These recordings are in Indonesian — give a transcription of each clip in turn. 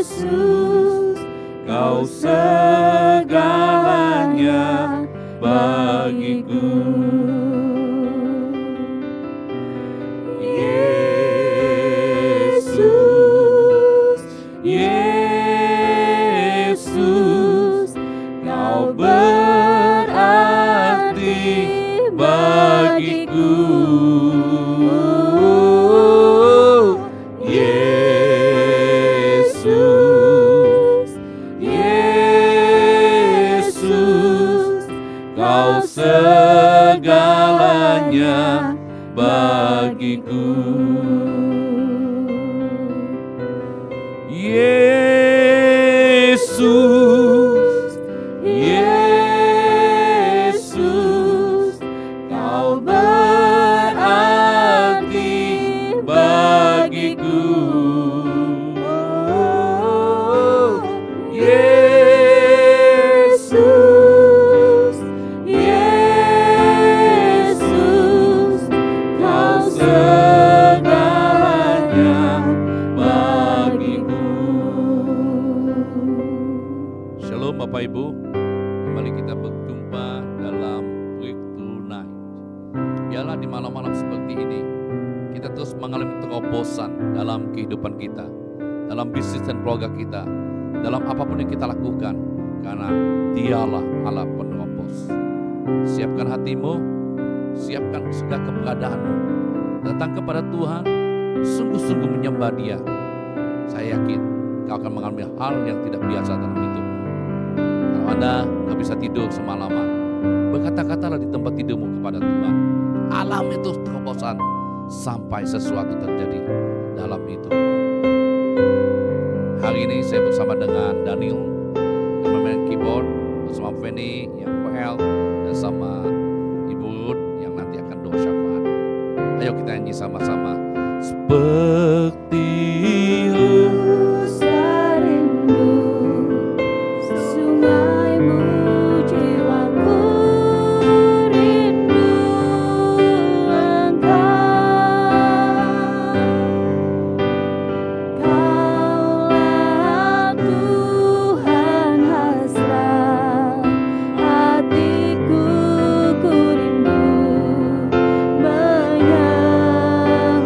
Yesus, Kau segalanya bagiku. Yesus, Yesus, Kau berarti bagiku. Yesus, Yesus, Kau segalanya bagiku. Yesus, Yesus, Kau berarti bagiku. Yesus, Yesus, Kau segalanya bagiku. Shalom Bapak Ibu, kembali kita berjumpa dalam Breakthrough Night. Biarlah di malam-malam seperti ini kita terus mengalami terobosan dalam kehidupan kita, dalam bisnis dan keluarga kita, dalam apapun yang kita lakukan, karena Dialah Allah penerobos. Siapkan hatimu, siapkan segala keberadaanmu, datang kepada Tuhan, sungguh-sungguh menyembah Dia. Saya yakin kau akan mengalami hal yang tidak biasa dalam hidupmu. Kalau Anda gak bisa tidur semalaman, berkata-katalah di tempat tidurmu kepada Tuhan. Alami itu terobosan sampai sesuatu terjadi dalam hidupmu. Hari ini saya bersama dengan Daniel yang bermain keyboard, bersama Fanny yang PL, dan sama Ibu Ruth yang nanti akan doa syafaat. Ayo kita nyanyi sama-sama. Seperti Rasa rindu sesungaimu jiwaku rindu Engkau. Kaulah Tuhan hasrat hatiku, ku rindu menyembah.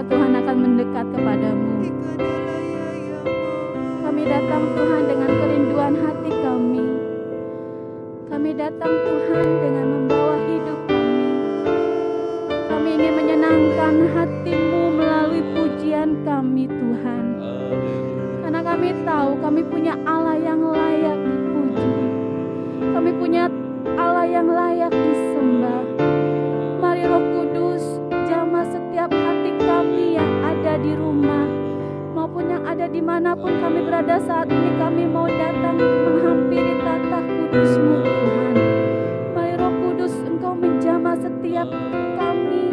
maka Tuhan akan mendekat kepadamu. Kami datang Tuhan dengan kerinduan hati kami. Kami datang Tuhan dengan membawa hidup kami. Kami ingin menyenangkan hati-Mu melalui pujian kami Tuhan. Karena kami tahu kami punya Allah yang layak dipuji. Kami punya Allah yang layak disembah. Mari Roh Kudus, jamah setiap hati kami yang ada di rumah maupun yang ada dimanapun kami berada saat ini. Kami mau datang menghampiri tata kudus-Mu Tuhan. Mari Roh Kudus, Engkau menjamah setiap kami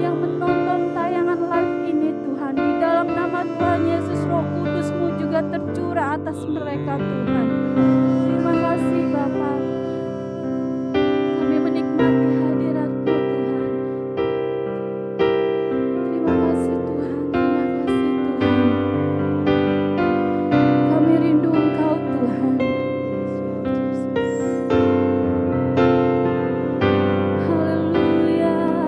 yang menonton tayangan live ini Tuhan. Di dalam nama Tuhan Yesus, Roh Kudus-Mu juga tercurah atas mereka Tuhan. Terima kasih Bapa. Kami menikmati hadirat-Mu Tuhan. Terima kasih Tuhan. Terima kasih Tuhan. Kami rindu Engkau Tuhan. Haleluya.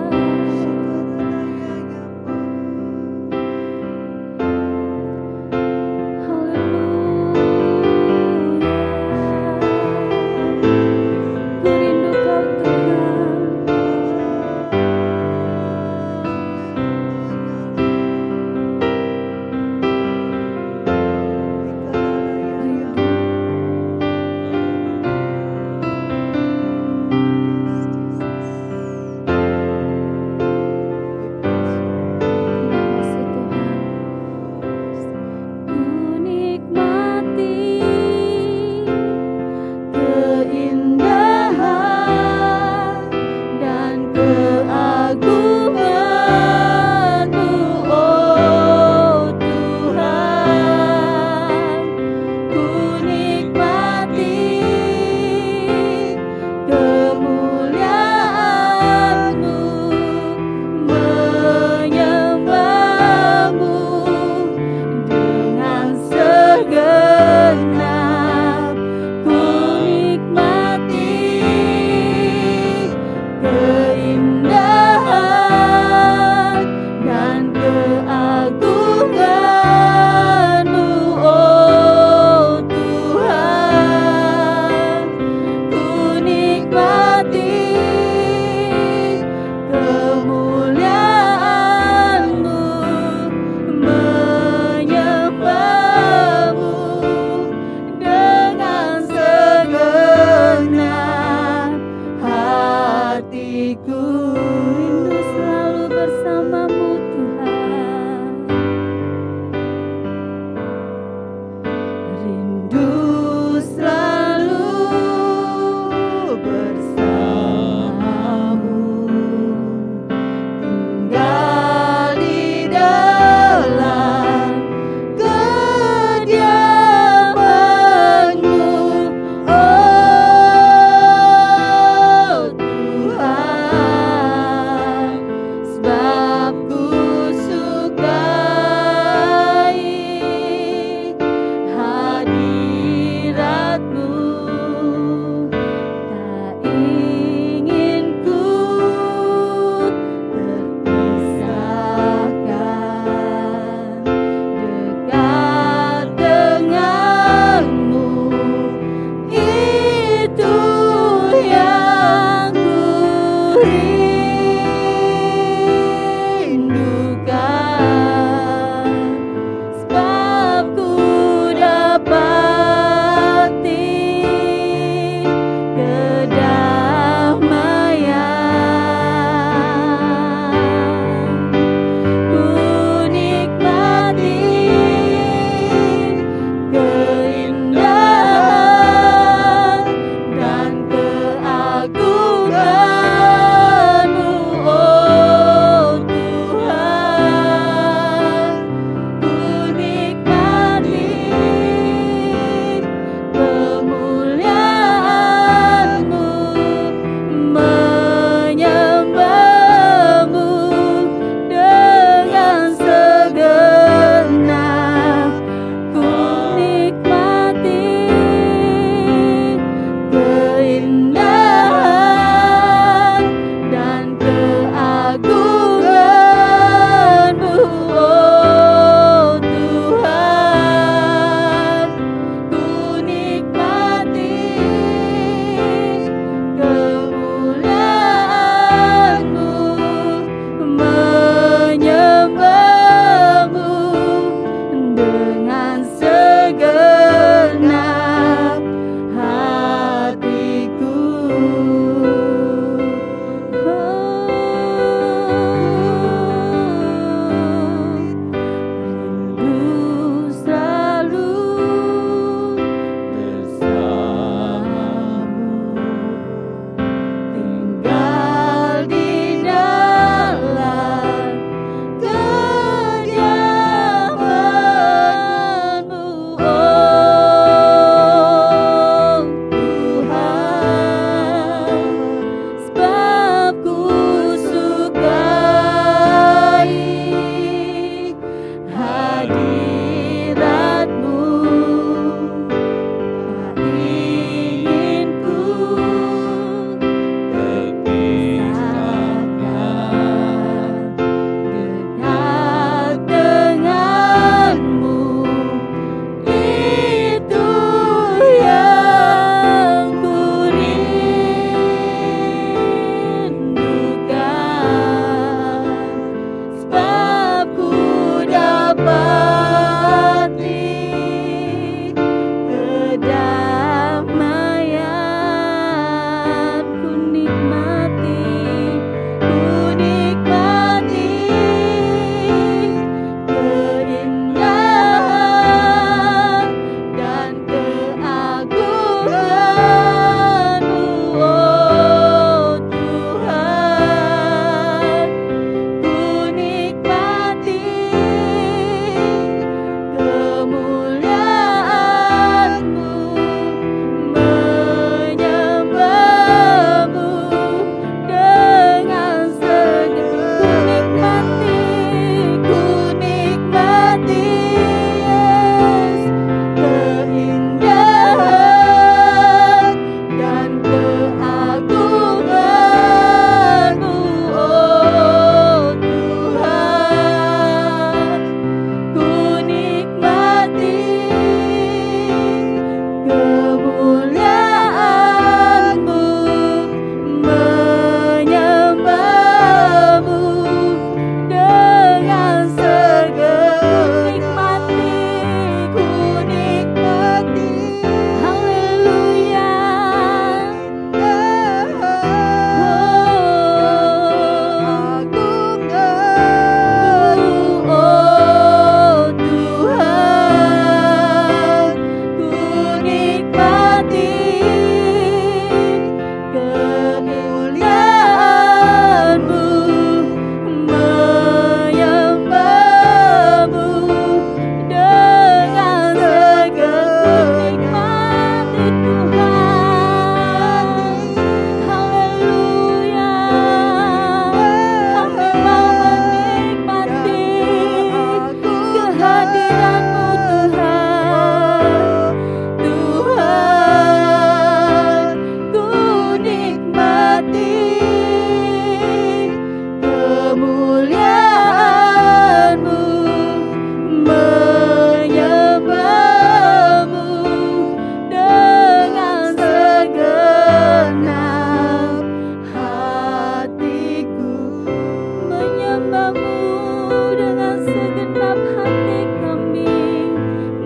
dengan segenap hati kami,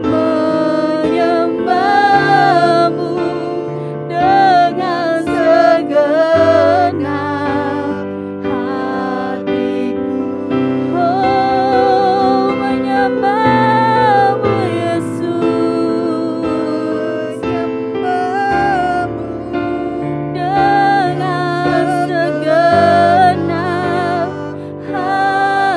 menyembahmu dengan segenap hatiku. Oh, menyembahmu Yesus, menyembahmu dengan segenap hatiku.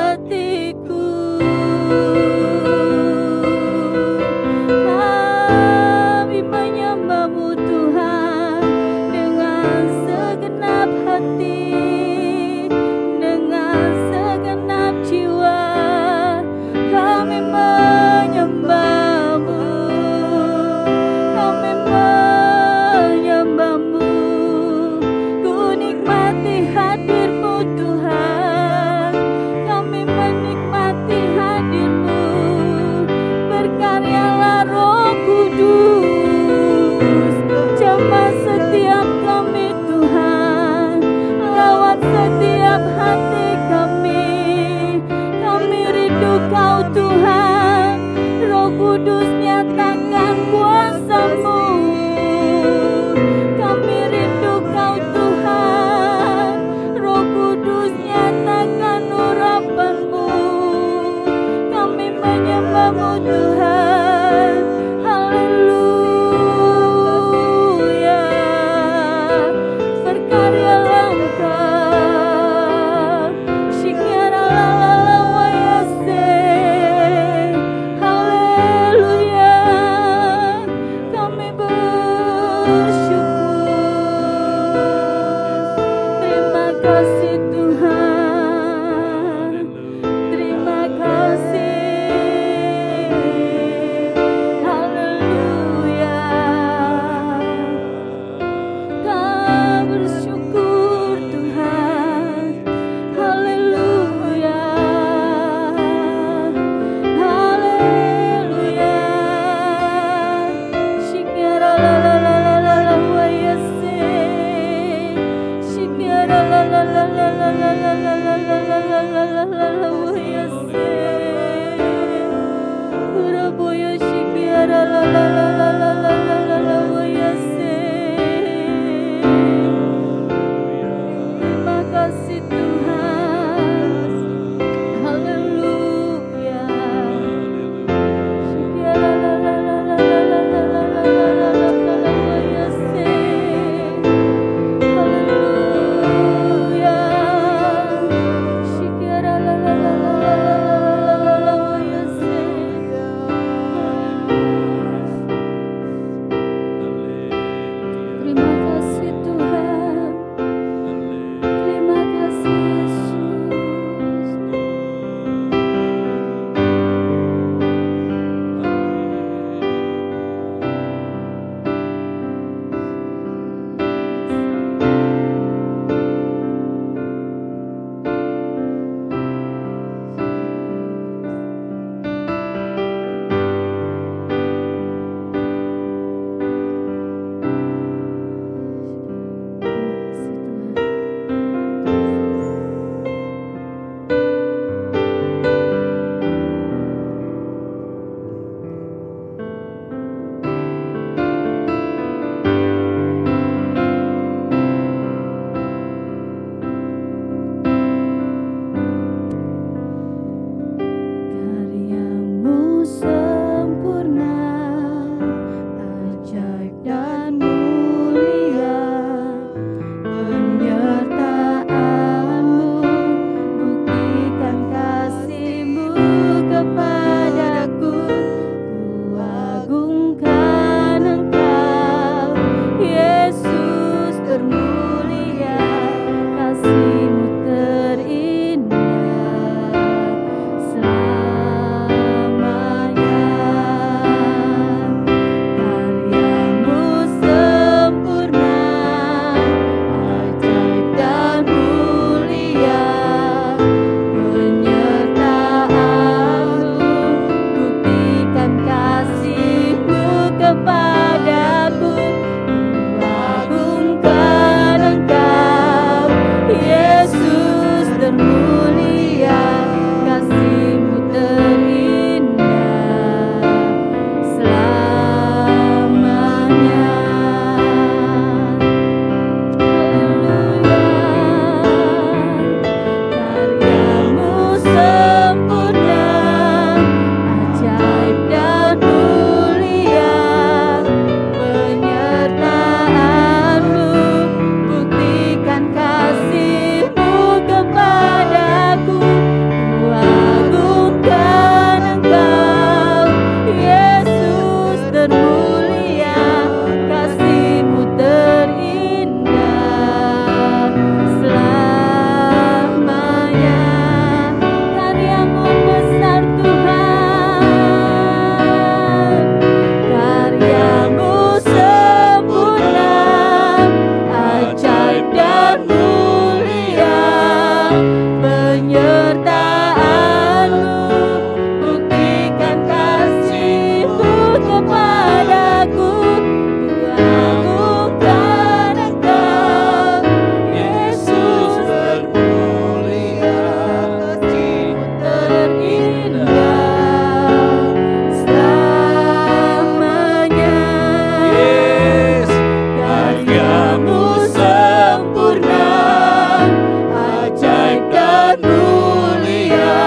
dan mulia,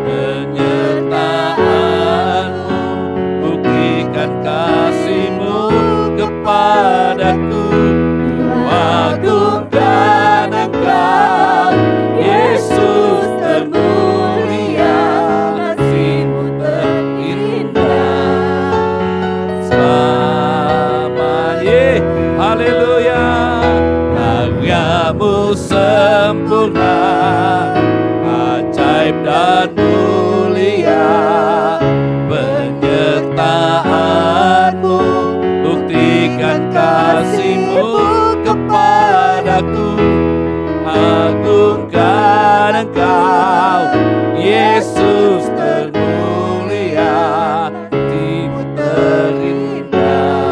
penyertaan-Mu, buktikan kasih-Mu kepadaku. Agungkan Engkau, Yesus termulia, kasih-Mu terindah selamanya. Haleluya. Karya-Mu sempurna, ajaib dan mulia, penyertaan-Mu, buktikan kasih-Mu kepadaku. Agungkan Engkau, Yesus termulia, kasih-Mu terindah.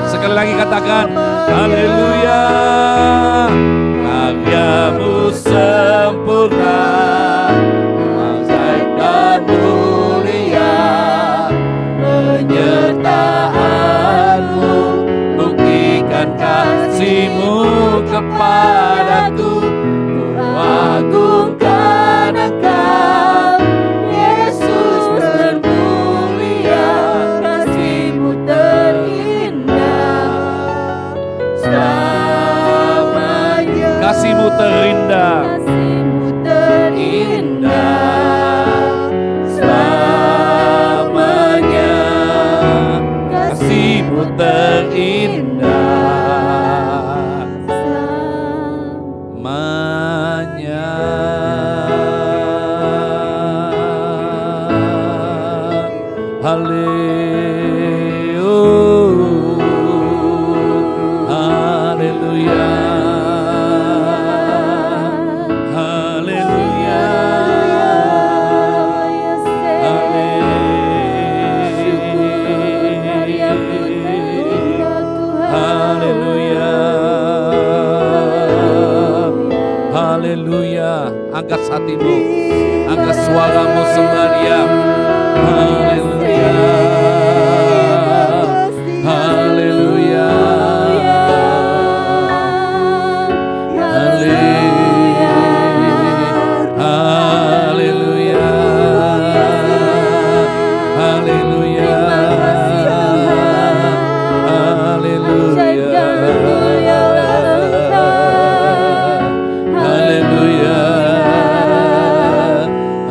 Sekali lagi katakan, haleluya. Karya-Mu sempurna, ajaib dan mulia, penyertaan-Mu, buktikan kasih-Mu kepadaku. Agungkan Engkau, Yesus termulia, kasih-Mu terindah selamanya. Kasih-Mu terindah, kasih-Mu terindah selamanya. Kasih-Mu terindah selamanya. Haleluya. Haleluya. Haleluya. Haleluya. Angkat hatimu, angkat suaramu sembah Dia. Haleluya. Haleluya. Haleluya. Haleluya. Haleluya. Haleluya.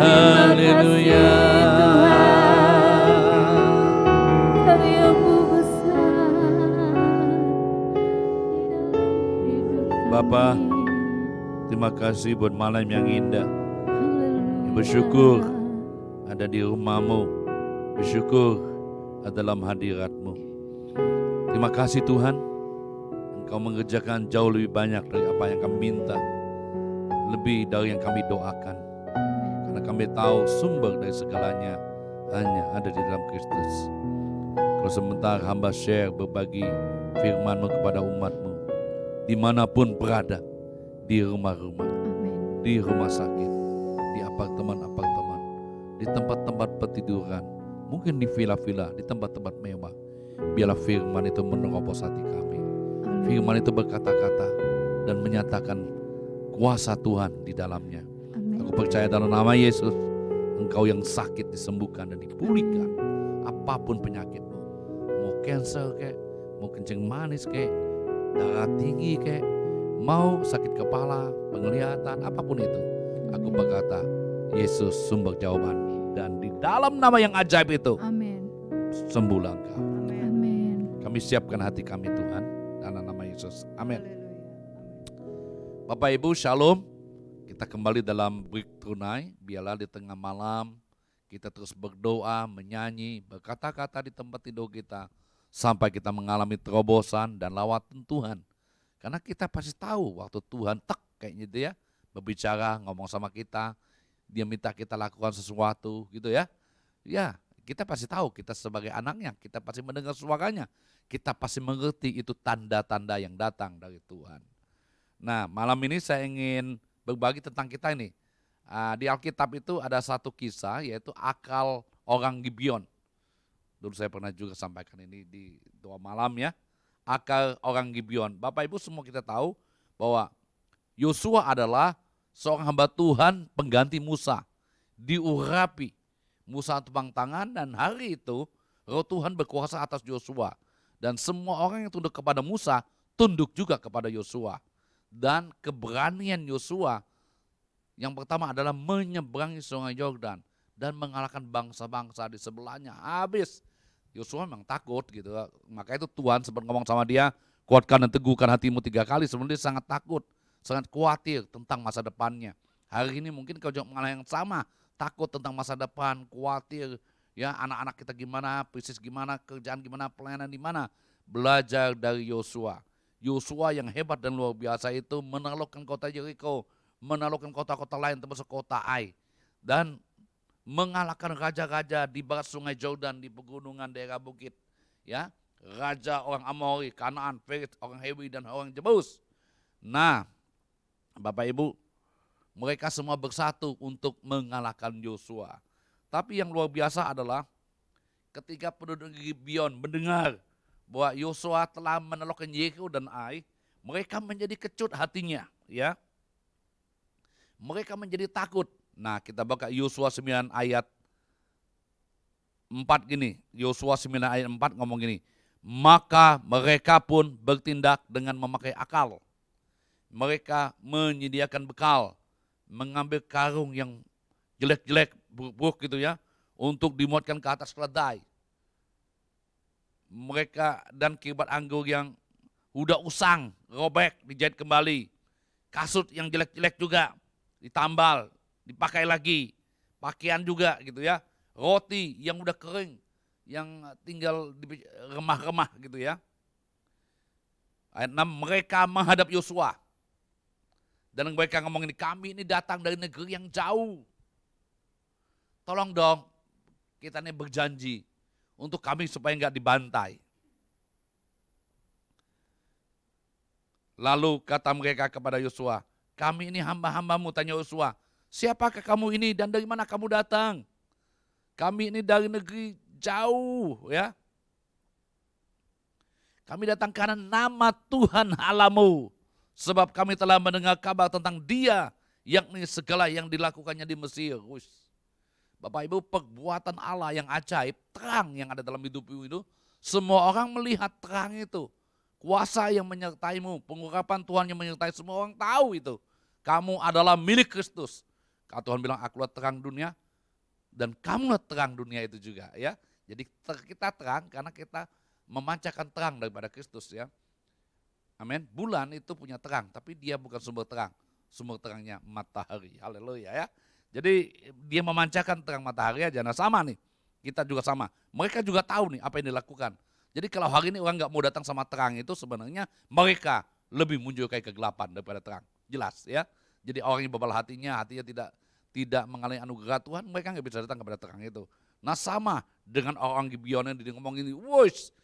Haleluya. Bapa, terima kasih buat malam yang indah. Bersyukur ada di rumah-Mu, bersyukur ada dalam hadirat-Mu. Terima kasih Tuhan, Engkau mengerjakan jauh lebih banyak dari apa yang kami minta, lebih dari yang kami doakan. Karena kami tahu sumber dari segalanya hanya ada di dalam Kristus. Kalau sebentar hamba share berbagi firman-Mu kepada umat-Mu, dimanapun berada, di rumah-rumah, di rumah sakit, di apartemen-apartemen, di tempat-tempat petiduran, mungkin di villa-villa, di tempat-tempat mewah. Biarlah firman itu menerobos hati kami. Firman itu berkata-kata dan menyatakan kuasa Tuhan di dalamnya. Aku percaya dalam nama Yesus, Engkau yang sakit disembuhkan dan dipulihkan. Apapun penyakitmu, mau cancer kek, mau kencing manis kek, darah tinggi kek, mau sakit kepala, penglihatan, apapun itu. Aku berkata, Yesus sumber jawaban. Dan di dalam nama yang ajaib itu, sembuhlah Engkau. Kami siapkan hati kami Tuhan, dalam nama Yesus. Amin. Bapak Ibu, Shalom. Kita kembali dalam Breakthrough Night. Biarlah di tengah malam kita terus berdoa, menyanyi, berkata-kata di tempat tidur kita, sampai kita mengalami terobosan dan lawatan Tuhan. Karena kita pasti tahu waktu Tuhan kayak gitu ya, berbicara, ngomong sama kita, Dia minta kita lakukan sesuatu gitu ya. Ya, kita pasti tahu, kita sebagai anaknya, kita pasti mendengar suaranya. Kita pasti mengerti itu tanda-tanda yang datang dari Tuhan. Nah, malam ini saya ingin berbagi tentang kita ini. Di Alkitab itu ada satu kisah, yaitu akal orang Gibeon. Dulu saya pernah juga sampaikan ini di doa malam ya. Akal orang Gibeon. Bapak Ibu semua kita tahu bahwa Yosua adalah seorang hamba Tuhan pengganti Musa. Diurapi Musa tepang tangan, dan hari itu Roh Tuhan berkuasa atas Yosua. Dan semua orang yang tunduk kepada Musa tunduk juga kepada Yosua. Dan keberanian Yosua yang pertama adalah menyeberangi sungai Yordan dan mengalahkan bangsa-bangsa di sebelahnya. Habis Yosua memang takut gitu. Maka itu Tuhan sempat ngomong sama dia, kuatkan dan teguhkan hatimu 3 kali. Sebenarnya dia sangat takut, sangat khawatir tentang masa depannya. Hari ini mungkin kau juga mengalami yang sama, takut tentang masa depan, khawatir ya, anak-anak kita gimana, bisnis gimana, kerjaan gimana, pelayanan di mana. Belajar dari Yosua. Yosua yang hebat dan luar biasa itu menaklukkan kota Yeriko, menaklukkan kota-kota lain termasuk kota Ai, dan mengalahkan raja-raja di barat sungai Jordan, di pegunungan daerah bukit. Ya, raja orang Amori, Kanaan, Ferit, orang Hewi, dan orang Jebus. Nah, Bapak Ibu, mereka semua bersatu untuk mengalahkan Yosua. Tapi yang luar biasa adalah ketika penduduk Gibeon mendengar bahwa Yosua telah menaklukkan Yeriko dan Ai, mereka menjadi kecut hatinya, ya. Mereka menjadi takut. Nah, kita baca Yosua 9 ayat 4 gini. Yosua 9 ayat 4 ngomong gini. Maka mereka pun bertindak dengan memakai akal. Mereka menyediakan bekal, mengambil karung yang jelek-jelek, buruk-buruk gitu ya, untuk dimuatkan ke atas keledai. Mereka dan kirbat anggur yang udah usang, robek, dijahit kembali. Kasut yang jelek-jelek juga ditambal, dipakai lagi. Pakaian juga gitu ya. Roti yang udah kering, yang tinggal di remah-remah gitu ya. Ayat 6, mereka menghadap Yosua. Dan mereka ngomong ini, kami ini datang dari negeri yang jauh. Tolong dong, kita ini berjanji untuk kami supaya enggak dibantai. Lalu kata mereka kepada Yosua, kami ini hamba-hambamu. Tanya Yosua, siapakah kamu ini dan dari mana kamu datang? Kami ini dari negeri jauh ya. Kami datang karena nama Tuhan Allahmu. Sebab kami telah mendengar kabar tentang Dia, yakni segala yang dilakukannya di Mesir. Bapak Ibu, perbuatan Allah yang ajaib, terang yang ada dalam hidupmu itu, semua orang melihat terang itu. Kuasa yang menyertaimu, pengurapan Tuhan yang menyertai, semua orang tahu itu. Kamu adalah milik Kristus. Kalau Tuhan bilang, akulah terang dunia, dan kamulah terang dunia itu juga ya. Jadi kita terang karena kita memancarkan terang daripada Kristus ya. Amin. Bulan itu punya terang, tapi dia bukan sumber terang. Sumber terangnya matahari. Haleluya ya. Jadi dia memancarkan terang matahari aja. Nah sama nih, kita juga sama. Mereka juga tahu nih apa yang dilakukan. Jadi kalau hari ini orang nggak mau datang sama terang itu sebenarnya mereka lebih menyukai kegelapan daripada terang. Jelas ya. Jadi orang yang bebal hatinya tidak mengalami anugerah Tuhan, mereka nggak bisa datang kepada terang itu. Nah sama dengan orang Gibeon yang ngomong ini, wush,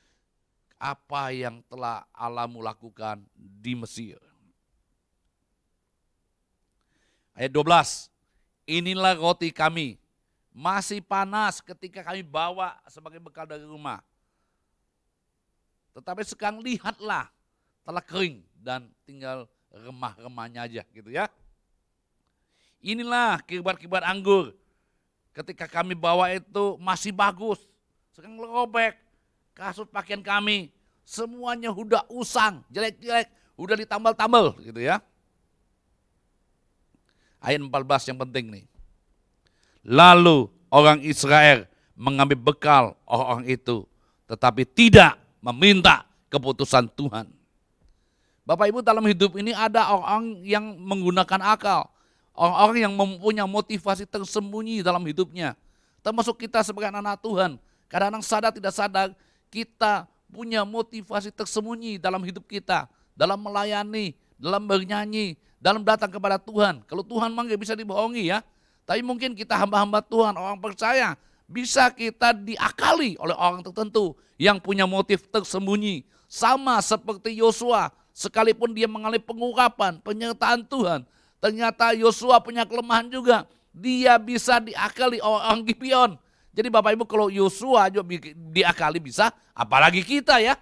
apa yang telah Allahmu lakukan di Mesir. Ayat 12, inilah roti kami, masih panas ketika kami bawa sebagai bekal dari rumah. Tetapi sekarang lihatlah, telah kering dan tinggal remah-remahnya aja gitu ya. Inilah kirbat-kirbat anggur, ketika kami bawa itu masih bagus, sekarang robek. Kasut pakaian kami, semuanya udah usang, jelek-jelek, udah ditambal-tambal gitu ya. Ayat 14 yang penting nih. Lalu orang Israel mengambil bekal orang itu, tetapi tidak meminta keputusan Tuhan. Bapak Ibu, dalam hidup ini ada orang yang menggunakan akal. Orang-orang yang mempunyai motivasi tersembunyi dalam hidupnya. Termasuk kita sebagai anak Tuhan. Kadang-kadang sadar tidak sadar, kita punya motivasi tersembunyi dalam hidup kita, dalam melayani, dalam bernyanyi, dalam datang kepada Tuhan. Kalau Tuhan memang gak bisa dibohongi ya, tapi mungkin kita hamba-hamba Tuhan, orang percaya, bisa kita diakali oleh orang tertentu yang punya motif tersembunyi. Sama seperti Yosua, sekalipun dia mengalami pengurapan, penyertaan Tuhan, ternyata Yosua punya kelemahan juga. Dia bisa diakali orang Gibeon. Jadi Bapak Ibu, kalau Yosua juga diakali bisa, apalagi kita ya.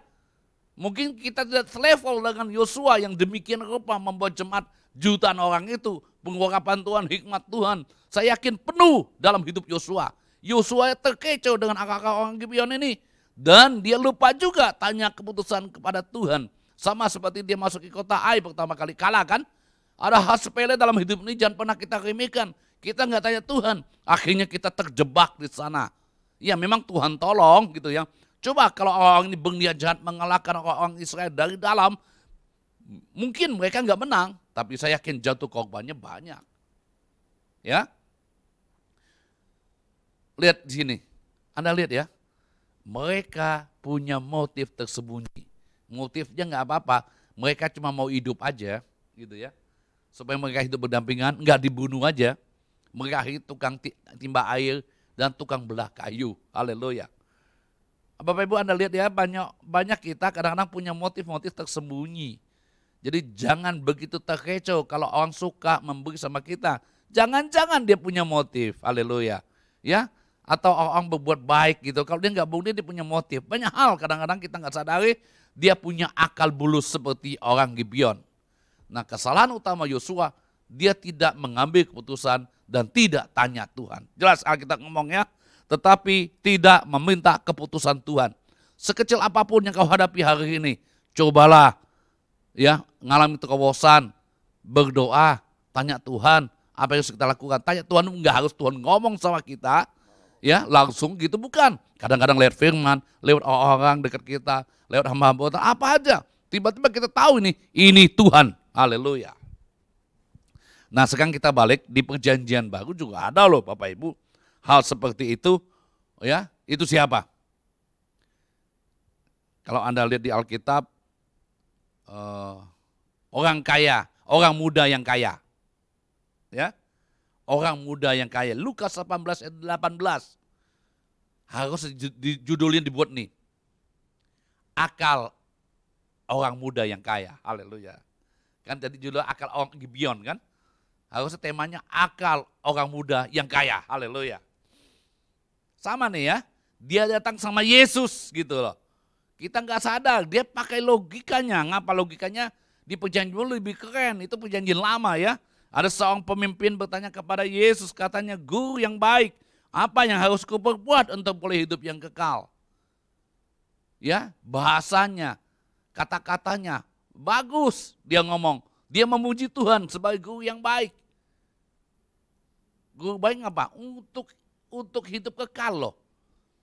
Mungkin kita tidak selevel dengan Yosua yang demikian rupa membuat jemaat jutaan orang itu, pengurapan Tuhan, hikmat Tuhan, saya yakin penuh dalam hidup Yosua. Yosua terkecoh dengan akal-akal orang Gibeon ini. Dan dia lupa juga tanya keputusan kepada Tuhan. Sama seperti dia masuk ke kota Ai pertama kali kalah kan. Ada hal sepele dalam hidup ini jangan pernah kita remehkan. Kita nggak tanya Tuhan. Akhirnya kita terjebak di sana. Ya memang Tuhan tolong gitu ya. Coba kalau orang ini berniat jahat mengalahkan orang Israel dari dalam. Mungkin mereka nggak menang. Tapi saya yakin jatuh korbannya banyak. Ya. Lihat di sini. Anda lihat ya. Mereka punya motif tersembunyi. Motifnya nggak apa-apa. Mereka cuma mau hidup aja, gitu ya. Supaya mereka hidup berdampingan, nggak dibunuh aja. Mereka itu tukang timba air dan tukang belah kayu. Haleluya. Bapak Ibu Anda lihat ya, banyak kita kadang-kadang punya motif-motif tersembunyi. Jadi jangan begitu terkecoh kalau orang suka memberi sama kita. Jangan-jangan dia punya motif. Haleluya. Ya. Atau orang berbuat baik gitu. Kalau dia nggak bohong, dia punya motif. Banyak hal kadang-kadang kita nggak sadari dia punya akal bulus seperti orang Gibeon. Nah kesalahan utama Yosua, dia tidak mengambil keputusan dan tidak tanya Tuhan. Jelas Alkitab ngomongnya, tetapi tidak meminta keputusan Tuhan. Sekecil apapun yang kau hadapi hari ini, cobalah ya ngalami terobosan, berdoa, tanya Tuhan apa yang harus kita lakukan. Tanya Tuhan, nggak harus Tuhan ngomong sama kita. Ya langsung gitu bukan. Kadang-kadang lewat firman, lewat orang-orang dekat kita, lewat hamba-hamba Tuhan, apa aja. Tiba-tiba kita tahu ini Tuhan. Haleluya. Nah sekarang kita balik di perjanjian baru juga ada loh Bapak Ibu. Hal seperti itu ya, itu siapa? Kalau Anda lihat di Alkitab, orang kaya, orang muda yang kaya. Ya. Orang muda yang kaya. Lukas 18 ayat 18. Harus judulnya dibuat nih. Akal orang muda yang kaya. Haleluya. Kan tadi judul akal orang Gibeon kan. Harusnya temanya akal orang muda yang kaya. Haleluya. Sama nih ya. Dia datang sama Yesus gitu loh. Kita nggak sadar. Dia pakai logikanya. Ngapa logikanya? Di perjanjian lebih keren. Itu perjanjian lama ya. Ada seorang pemimpin bertanya kepada Yesus, katanya, guru yang baik, apa yang harus kuperbuat untuk boleh hidup yang kekal? Ya, bahasanya, kata-katanya, bagus dia ngomong. Dia memuji Tuhan sebagai guru yang baik. Guru baik apa? Untuk hidup kekal loh.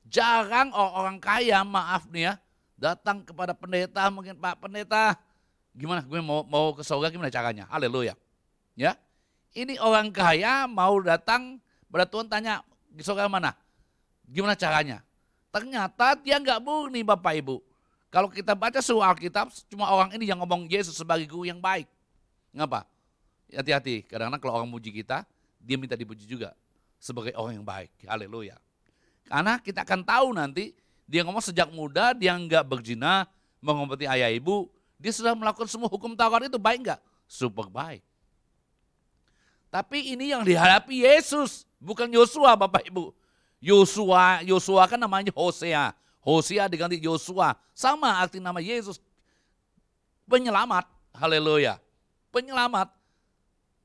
Jarang orang kaya, maaf nih ya, datang kepada pendeta, mungkin Pak Pendeta, gimana gue mau ke surga, gimana caranya? Haleluya. Ya, ini orang kaya mau datang pada Tuhan tanya, di surga mana? Gimana caranya? Ternyata dia nggak murni Bapak Ibu. Kalau kita baca seluruh Alkitab, cuma orang ini yang ngomong Yesus sebagai guru yang baik. Ngapa? Hati-hati, kadang-kadang kalau orang muji kita, dia minta dipuji juga sebagai orang yang baik. Haleluya. Karena kita akan tahu nanti, dia ngomong sejak muda, dia nggak berzina, menghormati ayah ibu, dia sudah melakukan semua hukum Taurat itu, baik nggak? Super baik. Tapi ini yang dihadapi Yesus, bukan Yosua Bapak Ibu. Yosua kan namanya Hosea. Hosea diganti Yosua. Sama arti nama Yesus. Penyelamat. Haleluya. Penyelamat.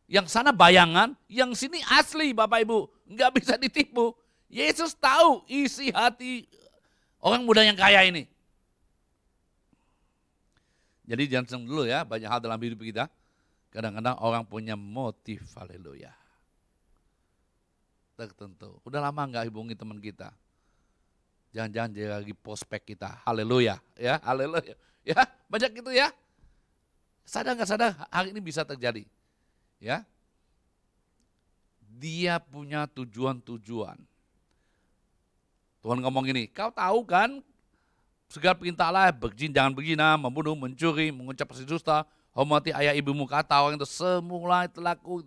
Yang sana bayangan, yang sini asli Bapak Ibu. Enggak bisa ditipu. Yesus tahu isi hati orang muda yang kaya ini. Jadi jangan senang dulu ya, banyak hal dalam hidup kita. Kadang-kadang orang punya motif, haleluya. Tertentu. Udah lama nggak hubungi teman kita. Jangan-jangan dia lagi prospek kita, haleluya. Ya, haleluya. Ya, banyak gitu ya. Sadar nggak sadar, hari ini bisa terjadi. Ya, dia punya tujuan-tujuan. Tuhan ngomong gini, kau tahu kan segala perintah Allah, jangan berzina, membunuh, mencuri, mengucap dusta, hormati ayah ibumu, kata orang itu semula telah laku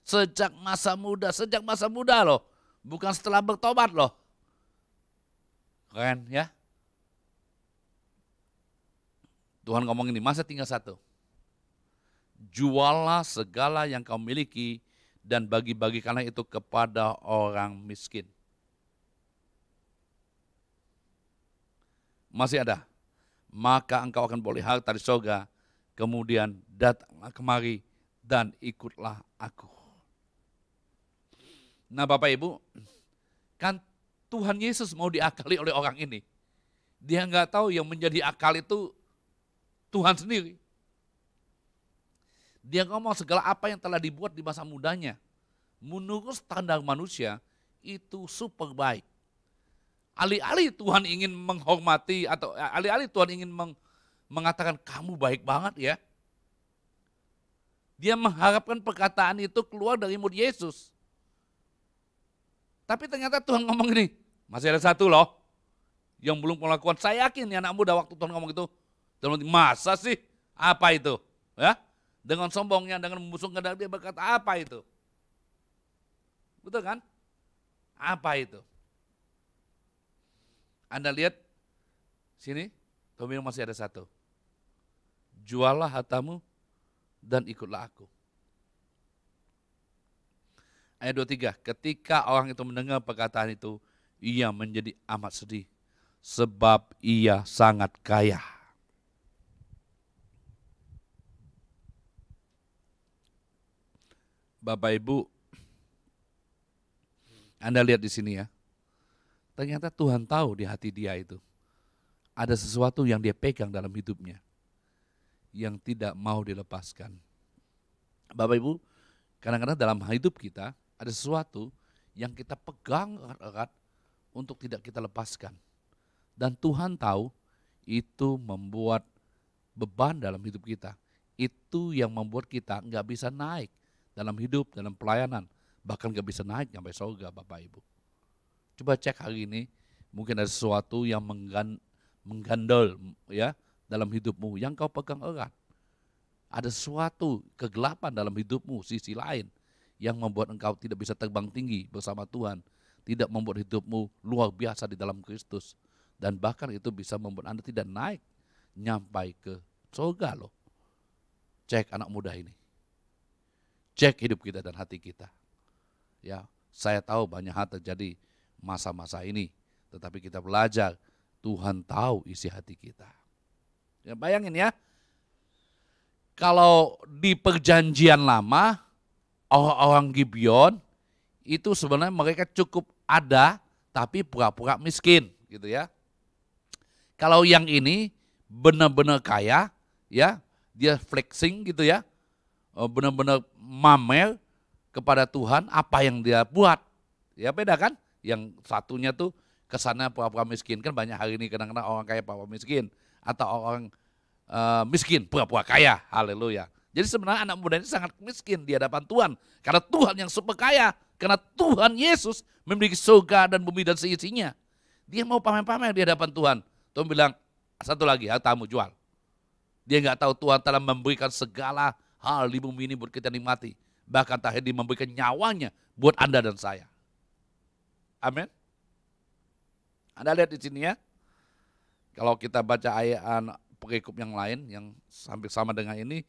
sejak masa muda loh, bukan setelah bertobat loh. Keren ya. Tuhan ngomong ini, masa tinggal satu. Jualah segala yang kau miliki dan bagi-bagikanlah itu kepada orang miskin. Masih ada. Maka engkau akan boleh harta di surga. Kemudian datanglah kemari dan ikutlah aku. Nah Bapak Ibu, kan Tuhan Yesus mau diakali oleh orang ini. Dia nggak tahu yang menjadi akal itu Tuhan sendiri. Dia ngomong segala apa yang telah dibuat di masa mudanya. Menurut standar manusia itu super baik. Alih-alih Tuhan ingin menghormati atau alih-alih Tuhan ingin mengatakan kamu baik banget ya. Dia mengharapkan perkataan itu keluar dari mulut Yesus. Tapi ternyata Tuhan ngomong gini, masih ada satu loh yang belum melakukan. Saya yakin nih anak muda waktu Tuhan ngomong itu, masa sih? Apa itu? Ya, dengan sombongnya, dengan membusungkan dada dia berkata apa itu? Betul kan? Apa itu? Anda lihat sini, Tuhan bilang masih ada satu. Juallah hartamu dan ikutlah aku. Ayat 23, ketika orang itu mendengar perkataan itu, ia menjadi amat sedih, sebab ia sangat kaya. Bapak Ibu, Anda lihat di sini ya, ternyata Tuhan tahu di hati dia itu, ada sesuatu yang dia pegang dalam hidupnya, yang tidak mau dilepaskan. Bapak Ibu, kadang-kadang dalam hidup kita, ada sesuatu yang kita pegang erat-erat untuk tidak kita lepaskan. Dan Tuhan tahu itu membuat beban dalam hidup kita. Itu yang membuat kita nggak bisa naik dalam hidup, dalam pelayanan. Bahkan nggak bisa naik sampai surga Bapak Ibu. Coba cek hari ini, mungkin ada sesuatu yang menggandol ya dalam hidupmu yang kau pegang erat. Ada sesuatu kegelapan dalam hidupmu, sisi lain yang membuat engkau tidak bisa terbang tinggi bersama Tuhan, tidak membuat hidupmu luar biasa di dalam Kristus, dan bahkan itu bisa membuat Anda tidak naik nyampai ke surga loh. Cek anak muda ini, cek hidup kita dan hati kita. Ya, saya tahu banyak hal terjadi masa-masa ini, tetapi kita belajar Tuhan tahu isi hati kita. Ya, bayangin ya, kalau di perjanjian lama, orang-orang Gibeon itu sebenarnya mereka cukup ada tapi pura-pura miskin gitu ya. Kalau yang ini benar-benar kaya ya, dia flexing gitu ya, benar-benar mamer kepada Tuhan apa yang dia buat. Ya beda kan, yang satunya tuh kesannya pura-pura miskin. Kan banyak hari ini kadang-kadang orang kaya pura-pura miskin atau orang miskin pura-pura kaya, haleluya. Jadi sebenarnya anak muda ini sangat miskin di hadapan Tuhan. Karena Tuhan yang super kaya. Karena Tuhan Yesus memiliki surga dan bumi dan seisinya. Dia mau pamer-pamer di hadapan Tuhan. Tuhan bilang, satu lagi, hartamu jual. Dia nggak tahu Tuhan telah memberikan segala hal di bumi ini buat kita nikmati. Bahkan terakhir dia memberikan nyawanya buat Anda dan saya. Amin. Anda lihat di sini ya. Kalau kita baca ayat perikop yang lain yang hampir sama dengan ini,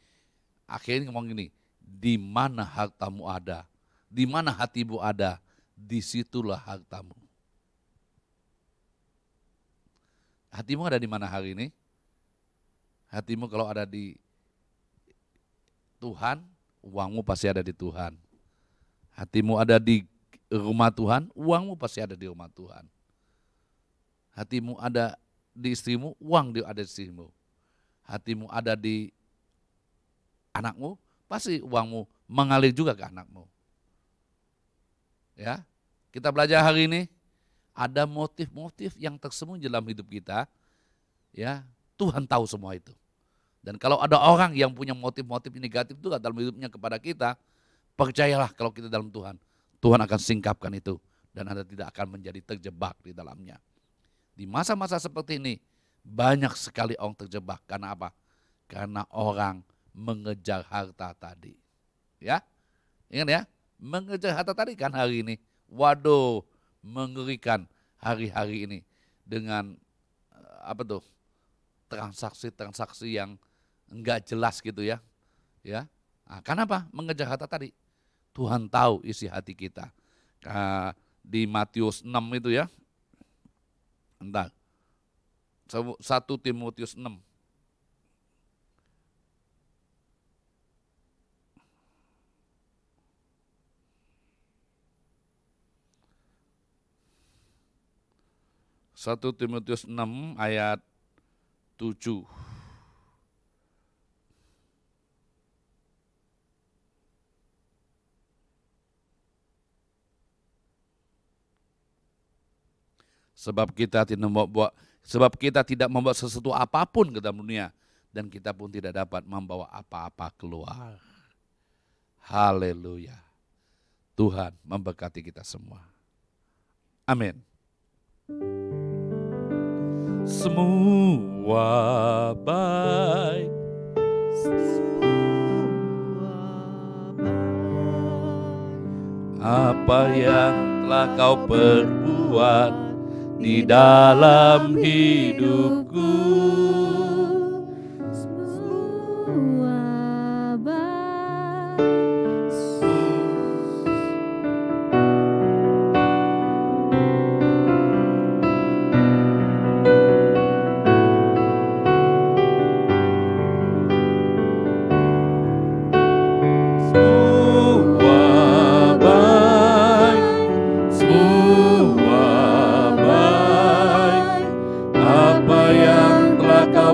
akhirnya ngomong gini, di mana hartamu ada, di mana hatimu ada, disitulah hartamu. Hatimu ada di mana hari ini? Hatimu kalau ada di Tuhan, uangmu pasti ada di Tuhan. Hatimu ada di rumah Tuhan, uangmu pasti ada di rumah Tuhan. Hatimu ada di istrimu, uang ada di istrimu. Hatimu ada di anakmu, pasti uangmu mengalir juga ke anakmu. Ya, kita belajar hari ini ada motif-motif yang tersembunyi dalam hidup kita. Ya, Tuhan tahu semua itu. Dan kalau ada orang yang punya motif-motif negatif itu dalam hidupnya kepada kita, percayalah kalau kita dalam Tuhan, Tuhan akan singkapkan itu dan Anda tidak akan menjadi terjebak di dalamnya. Di masa-masa seperti ini banyak sekali orang terjebak. Karena apa? Karena orang mengejar harta tadi. Ya, ingat ya, mengejar harta tadi kan hari ini. Waduh, mengerikan hari-hari ini dengan transaksi-transaksi yang enggak jelas gitu ya. Ya, nah, kenapa? Mengejar harta tadi. Tuhan tahu isi hati kita. Di Matius 6 itu ya. Entar. 1 Timotius 6. 1 Timotius 6 ayat 7. Sebab kita tidak membawa sesuatu apapun ke dalam dunia, dan kita pun tidak dapat membawa apa-apa keluar. Haleluya. Tuhan memberkati kita semua. Amin. Semua baik, apa yang telah kau perbuat di dalam hidupku. Semua baik,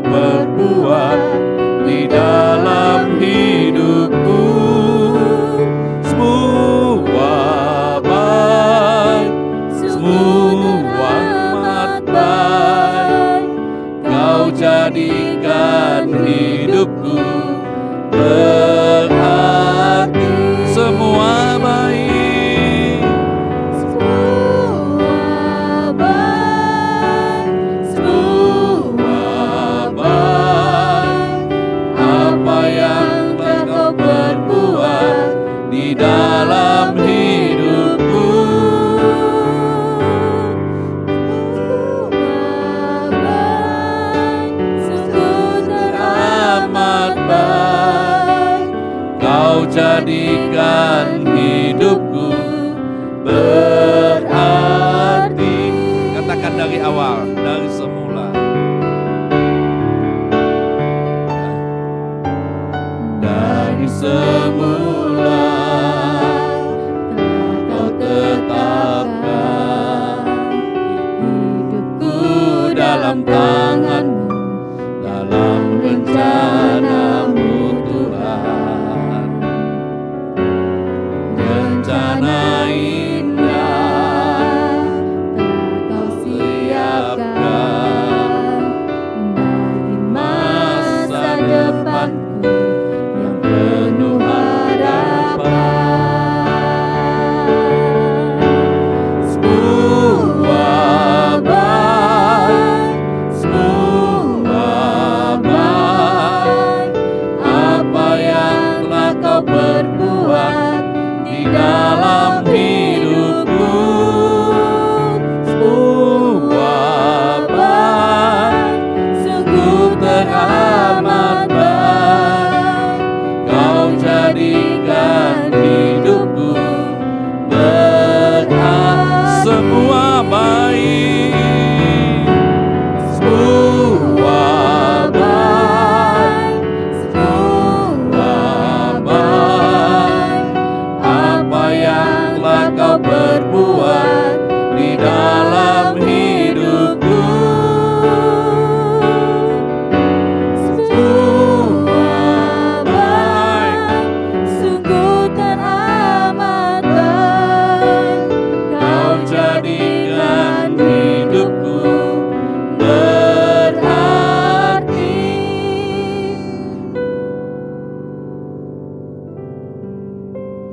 berbuat di dalam hidupku. Semua baik, semua amat baik, kau jadikan hidupku berarti. Semua baik, dalam hidupku. Sungguh teramat baik, kau jadikan hidupku berarti. Katakan dari awal, dari semula. Dari semula dalam tangan-Mu, dalam rencana-Mu Tuhan. Rencana indah telah Kau siapkan bagi masa depanku yang penuh harapan. Berbuat di dalam hidupku. Semua baik, sungguh teramat baik, kau jadikan hidupku berarti. Semua baik, semua Kau berbuat di dalam hidupku. Semua baik, sungguh teramat baik, kau jadikan hidupku berarti.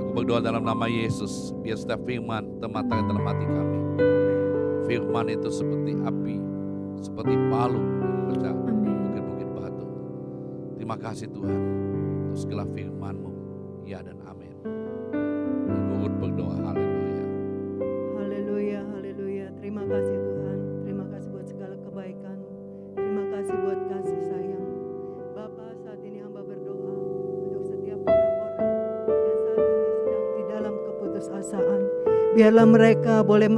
Aku berdoa dalam nama Yesus, biar setiap firman termatang dalam hati kami. Firman itu seperti api, seperti palu yang memecah bukit-bukit batu. Terima kasih Tuhan untuk segala firman-Mu, ya dan amin. Ibu Ruth berdoa, haleluya. Haleluya, haleluya. Terima kasih Tuhan, terima kasih buat segala kebaikan-Mu, terima kasih buat kasih sayang. Bapa, saat ini hamba berdoa untuk setiap orang-orang yang saat ini sedang di dalam keputusasaan. Biarlah mereka boleh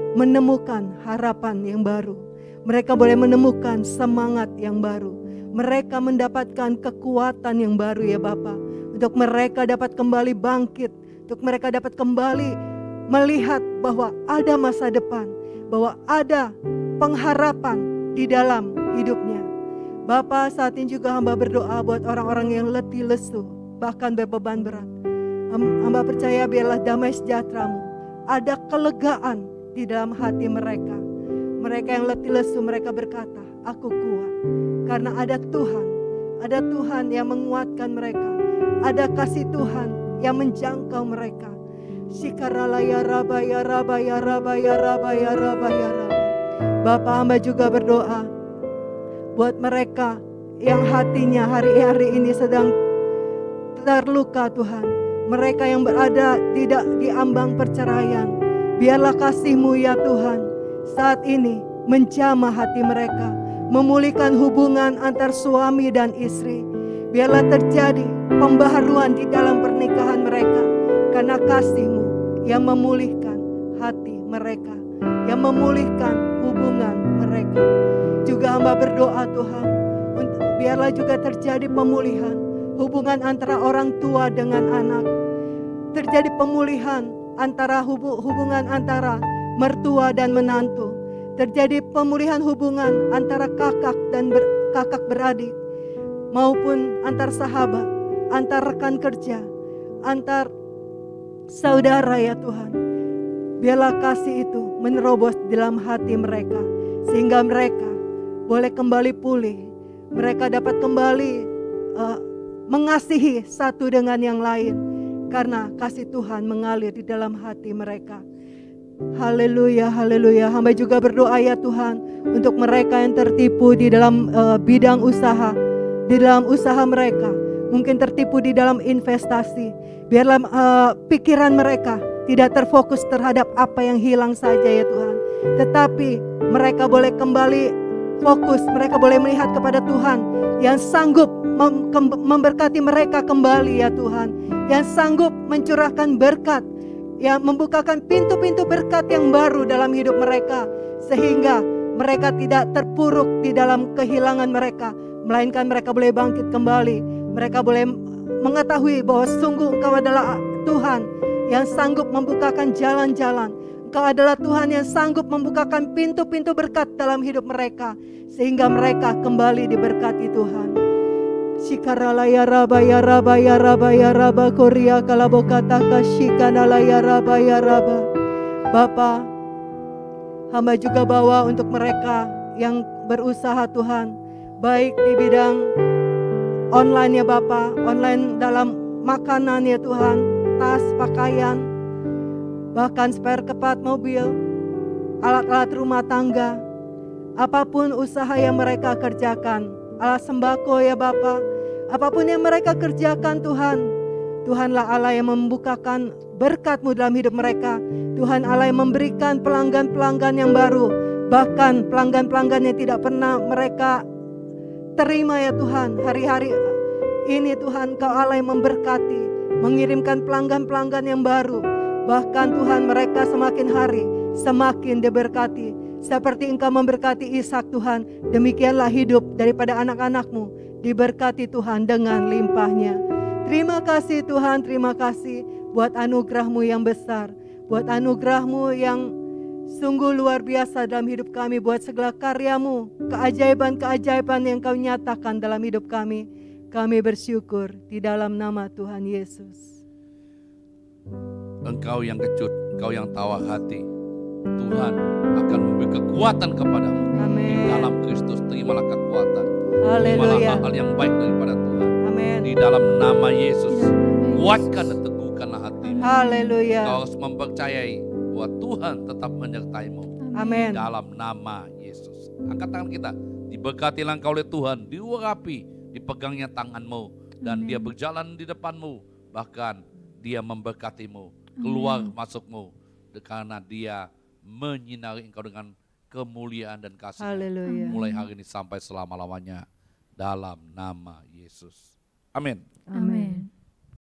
menemukan harapan yang baru. Mereka boleh menemukan semangat yang baru. Mereka mendapatkan kekuatan yang baru ya Bapa. Untuk mereka dapat kembali bangkit. Untuk mereka dapat kembali melihat bahwa ada masa depan. Bahwa ada pengharapan di dalam hidupnya. Bapa, saat ini juga hamba berdoa buat orang-orang yang letih lesu, bahkan berbeban berat. Hamba percaya biarlah damai sejahtera-Mu, ada kelegaan di dalam hati mereka. Mereka yang letih lesu, mereka berkata, aku kuat. Karena ada Tuhan yang menguatkan mereka. Ada kasih Tuhan yang menjangkau mereka. Shikarala ya Rabba ya Rabba ya Rabba ya Rabba ya Rabba ya Rabba. Bapak, hamba juga berdoa buat mereka yang hatinya hari-hari ini sedang terluka Tuhan. Mereka yang berada tidak di ambang perceraian. Biarlah kasih-Mu ya Tuhan saat ini menjamah hati mereka, memulihkan hubungan antar suami dan istri. Biarlah terjadi pembaharuan di dalam pernikahan mereka, karena kasih-Mu yang memulihkan hati mereka, yang memulihkan hubungan mereka. Juga hamba berdoa Tuhan, biarlah juga terjadi pemulihan hubungan antara orang tua dengan anak. Terjadi pemulihan antara hubungan antara mertua dan menantu. Terjadi pemulihan hubungan antara kakak dan kakak beradik, maupun antar sahabat, antar rekan kerja, antar saudara ya Tuhan. Biarlah kasih itu menerobos dalam hati mereka, sehingga mereka boleh kembali pulih. Mereka dapat kembali mengasihi satu dengan yang lain, karena kasih Tuhan mengalir di dalam hati mereka. Haleluya, haleluya. Hamba juga berdoa ya Tuhan untuk mereka yang tertipu di dalam bidang usaha, di dalam usaha mereka, mungkin tertipu di dalam investasi. Biarlah pikiran mereka tidak terfokus terhadap apa yang hilang saja ya Tuhan, tetapi mereka boleh kembali fokus, mereka boleh melihat kepada Tuhan yang sanggup memberkati mereka kembali ya Tuhan, yang sanggup mencurahkan berkat, yang membukakan pintu-pintu berkat yang baru dalam hidup mereka, sehingga mereka tidak terpuruk di dalam kehilangan mereka, melainkan mereka boleh bangkit kembali. Mereka boleh mengetahui bahwa sungguh Engkau adalah Tuhan yang sanggup membukakan jalan-jalan. Engkau adalah Tuhan yang sanggup membukakan pintu-pintu berkat dalam hidup mereka, sehingga mereka kembali diberkati Tuhan. Shikarala ya Rabba ya Rabba ya Rabba ya Rabba Korea kalabokata kashikanala ya Rabba ya Rabba. Bapa, hamba juga bawa untuk mereka yang berusaha Tuhan, baik di bidang online ya Bapa, online dalam makanan ya Tuhan, tas, pakaian, bahkan spare kepat mobil, alat-alat rumah tangga, apapun usaha yang mereka kerjakan, alat sembako ya Bapa, apapun yang mereka kerjakan Tuhan, Tuhanlah Allah yang membukakan berkat-Mu dalam hidup mereka. Tuhan Allah yang memberikan pelanggan-pelanggan yang baru, bahkan pelanggan-pelanggan yang tidak pernah mereka terima ya Tuhan. Hari-hari ini Tuhan Kau Allah yang memberkati, mengirimkan pelanggan-pelanggan yang baru. Bahkan Tuhan mereka semakin hari semakin diberkati. Seperti Engkau memberkati Ishak Tuhan, demikianlah hidup daripada anak-anak-Mu diberkati Tuhan dengan limpahnya. Terima kasih Tuhan, terima kasih buat anugerah-Mu yang besar, buat anugerah-Mu yang sungguh luar biasa dalam hidup kami, buat segala karya-Mu, keajaiban-keajaiban yang Kau nyatakan dalam hidup kami. Kami bersyukur di dalam nama Tuhan Yesus. Engkau yang kecut, Engkau yang tawar hati, Tuhan akan memberi kekuatan kepadamu. Amin. Di dalam Kristus terimalah kekuatan. Terimalah Haleluya. hal yang baik daripada Tuhan. Amin. Di dalam nama Yesus, kuatkan dan teguhkanlah hatimu. Haleluya. Kau harus mempercayai bahwa Tuhan tetap menyertai-Mu. Amin. Dalam nama Yesus. Angkat tangan kita. Diberkatilah engkau oleh Tuhan, diurapi, dipegangnya tangan-Mu, dan Dia berjalan di depan-Mu. Bahkan Dia memberkati-Mu, keluar masuk-Mu, karena Dia menyinari engkau dengan kemuliaan dan kasih. Haleluya. Mulai hari ini sampai selama-lamanya. Dalam nama Yesus. Amin. Amin.